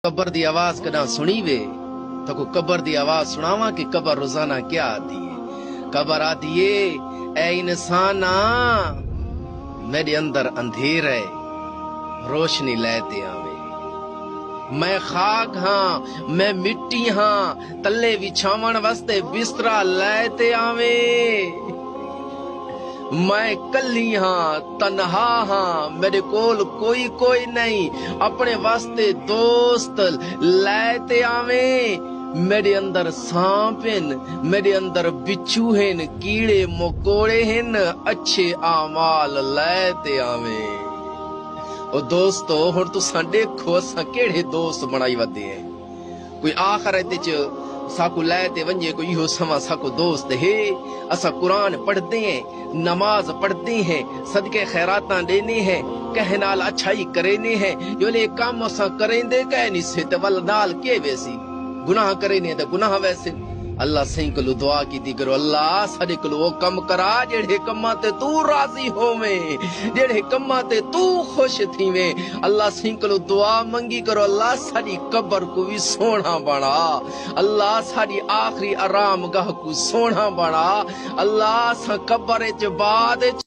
Cover दी आवाज कदा सुनी वे तो को कबर दी आवाज सुनावा कि कबर रोजाना क्या आती है। कबर आती है, ए इंसाना मेरे अंदर अंधेर है, रोशनी लेते आवे। मैं खाक हाँ, मैं मिट्टी हाँ, तले विछावन वास्ते बिस्तरा लेते आवे। मैं कली हाँ, तन्हा हाँ, मेरे कोल कोई नहीं, अपने वास्ते दोस्त लेते आवे। मेरे अंदर सांप हैं, मेरे अंदर बिच्छू हैं, कीड़े मकोड़े हैं, अच्छे आमाल लेते आवे। ओ दोस्तो हुण तुसां देखो असां केड़े दोस्त बनाई वधे हैं। कोई आखिरत च साकू लैते वंजे कोई इहो समा साकू दोस्त है। असा कुरान पढ़ते हैं, नमाज पढ़ते हैं, सदके खैरातां देने हैं, कह नाल अच्छाई करेने हैं। योले काम असा करेंदे कह नहीं से ते वल नाल के वैसी गुनाह करेने ते गुनाह वैसे। अल्लाह सही कोलो दुआ कीती करो, अल्लाह साडे कोलो वो कम करा जेड़े कम्मां ते तू राजी होवें, जेड़े कम्मां ते तू खुश थीवें। अल्लाह सही कोलो दुआ मंगी करो, अल्लाह साडी कब्र को भी सोना बना, अल्लाह साडी आखिरी आराम गाह को सोना बना। अल्लाह सा कब्र च बाद